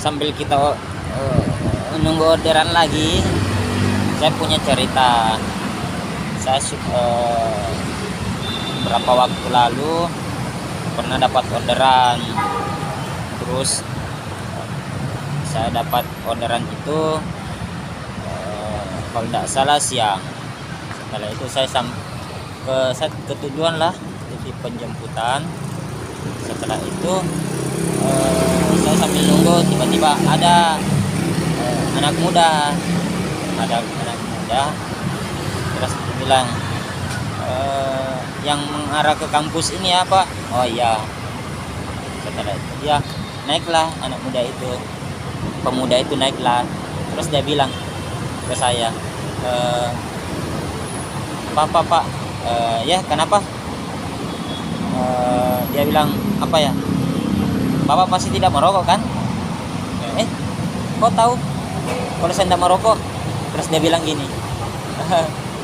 sambil kita nunggu orderan lagi, saya punya cerita. Saya berapa waktu lalu pernah dapat orderan, terus saya dapat orderan itu kalau tidak salah siang. Setelah itu saya ke tujuan lah, jadi penjemputan. Setelah itu saya sambil nunggu, tiba-tiba ada anak muda, terus dia bilang, yang mengarah ke kampus ini apa? Oh iya. Setelah itu dia naiklah, anak muda itu, pemuda itu naiklah. Terus dia bilang ke saya, Pak, ya kenapa? Dia bilang apa ya? Bapak pasti tidak merokok kan? Kok tahu kalau saya tidak merokok? Terus dia bilang gini,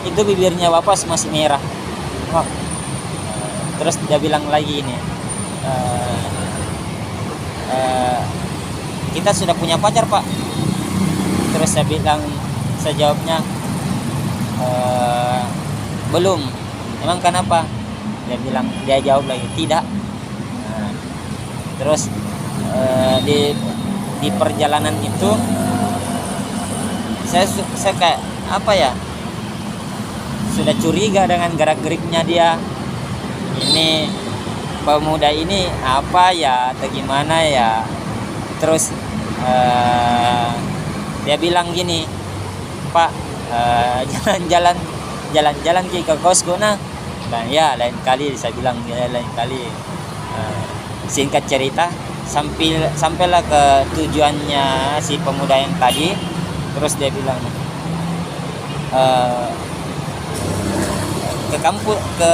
itu bibirnya bapak masih merah. Wah. Terus dia bilang lagi ini, kita sudah punya pacar pak. Terus saya jawabnya, belum. Emang kenapa? Dia jawab lagi tidak. Terus di perjalanan itu saya kayak apa ya, sudah curiga dengan gerak-geriknya dia. Ini pemuda ini apa ya atau gimana ya. Terus dia bilang gini, Pak, jalan-jalan ke kosku nah. Dan ya lain kali, saya bilang ya lain kali. Singkat cerita, sampailah ke tujuannya si pemuda yang tadi. Terus dia bilang, ke kampus, ke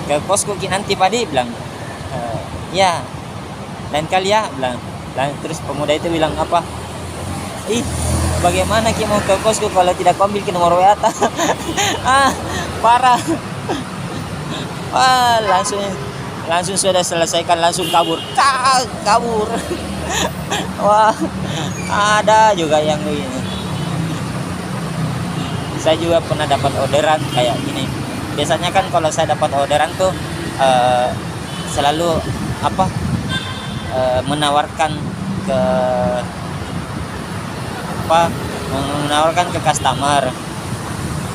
ke kosku nanti padi, bilang, ya lain kali ya, bilang. Terus pemuda itu bilang apa, bagaimana kita mau ke kosku kalau tidak ambil ke nomor WA? Parah. Langsung sudah selesaikan, langsung kabur. Wah, ada juga yang begini. Saya juga pernah dapat orderan kayak gini. Biasanya kan kalau saya dapat orderan tuh selalu menawarkan ke customer.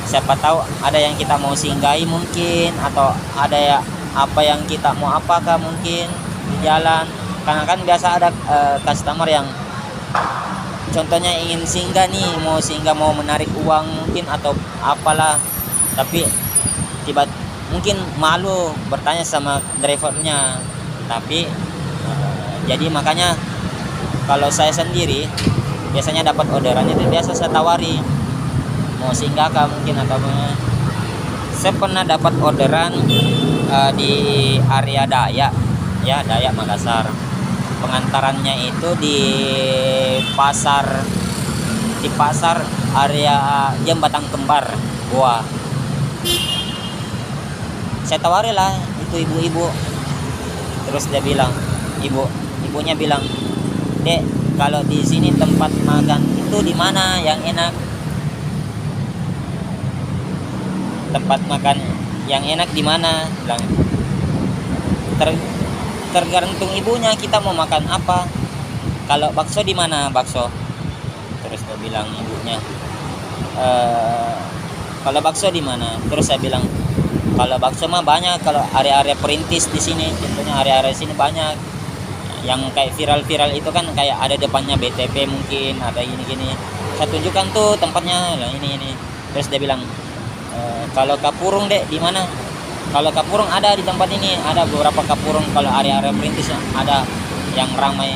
Siapa tahu ada yang kita mau singgahi mungkin, atau ada ya apa yang kita mau apakah mungkin di jalan. Karena kan biasa ada customer yang contohnya ingin singgah nih, mau menarik uang mungkin atau apalah, tapi mungkin malu bertanya sama drivernya. Tapi jadi makanya kalau saya sendiri biasanya dapat orderannya itu biasa saya tawari mau singgah kah mungkin atau saya pernah dapat orderan di area Dayak Makassar. Pengantarannya itu di pasar area Jembatan Kembar Goa. Saya tawari lah itu ibu-ibu. Terus dia bilang, ibunya bilang, Dek, kalau di sini tempat makan itu di mana yang enak? Tempat makan yang enak di mana? Bilang. Tergantung ibunya, kita mau makan apa. Kalau bakso di mana bakso? Terus dia bilang ibunya, kalau bakso di mana? Terus saya bilang, kalau bakso mah banyak, kalau area-area perintis di sini, contohnya area-area sini banyak. Yang kayak viral itu kan kayak ada depannya BTP mungkin, ada gini-gini. Saya tunjukkan tuh tempatnya, lah ini. Terus dia bilang, kalau kapurung Dek di mana? Kalau kapurung ada di tempat ini, ada beberapa kapurung kalau area-area perintis ada yang ramai.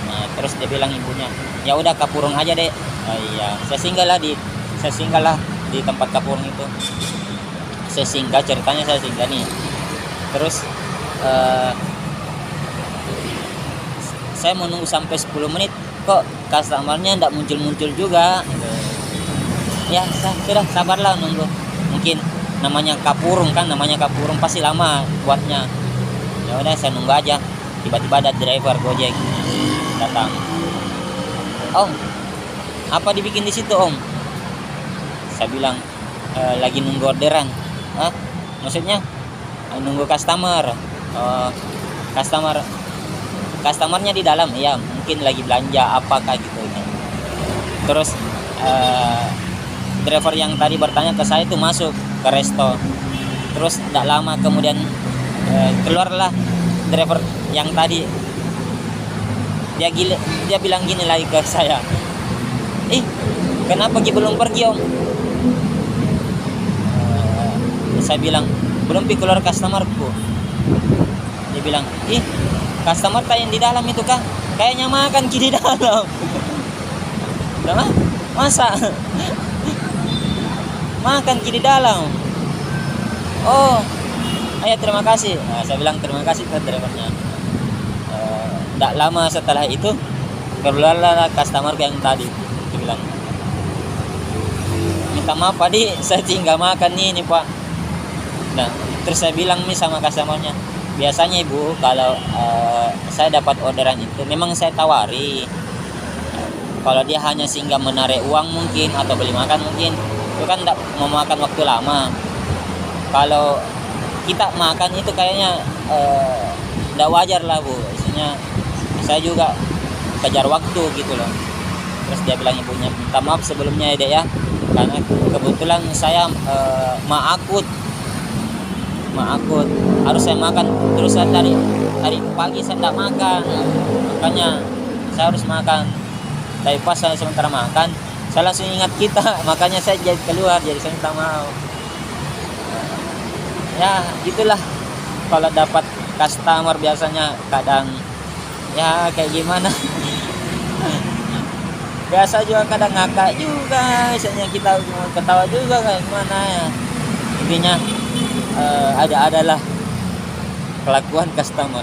Nah, terus dia bilang ibunya, ya udah kapurung aja Dek. Iya, saya singgahlah di tempat kapurung itu. Saya singgah nih. Terus saya menunggu sampai 10 menit, kok customernya enggak muncul juga. Ya sudah, sabarlah nunggu. Mungkin namanya kapurung pasti lama buatnya. Ya udah saya nunggu aja. Tiba-tiba ada driver Gojek datang, "Om, apa dibikin di situ, Om?" Saya bilang, lagi nunggu orderan." "Hah? Maksudnya?" "Nunggu customer." "Oh, customernya di dalam." "Ya, mungkin lagi belanja apakah gitu." Terus driver yang tadi bertanya ke saya itu masuk ke resto. Terus tidak lama kemudian keluarlah driver yang tadi. Dia bilang gini lagi ke saya, "Kenapa belum pergi, Om?" Saya bilang, "Belum keluar customerku." Dia bilang, "Customer yang di dalam itu kah? Kayaknya makan di dalam." Udah, masa makan di dalam? "Oh, ayo terima kasih." Saya bilang terima kasih ke drivernya. Tidak lama setelah itu keluarlah customer yang tadi. Dia bilang, "Minta maaf Pak, saya nggak makan ini Pak." Nah, terus saya bilang nih sama customernya, "Biasanya Ibu kalau saya dapat orderan itu memang saya tawari. Kalau dia hanya singgah menarik uang mungkin atau beli makan mungkin itu kan tidak memakan waktu lama. Kalau kita makan itu kayaknya tidak wajar lah Bu. Maksudnya saya juga kejar waktu gitu loh." Terus dia bilang ibunya, "Minta maaf sebelumnya ya Dek ya, karena kebetulan saya maakut harus saya makan. Terus saya dari pagi saya tidak makan, makanya saya harus makan. Tapi pas saya sementara makan, saya langsung ingat kita, makanya saya jadi keluar, jadi saya minta maaf." Ya gitulah, kalau dapat customer biasanya kadang ya kayak gimana. Biasa juga kadang ngakak juga, misalnya kita mau ketawa juga kayak gimana ya. Intinya ada-adalah kelakuan customer.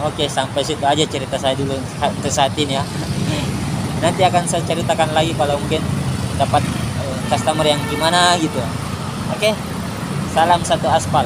Oke, sampai situ aja cerita saya dulu untuk saat ini ya. Nanti akan saya ceritakan lagi kalau mungkin dapat customer yang gimana gitu. Oke, salam satu aspal.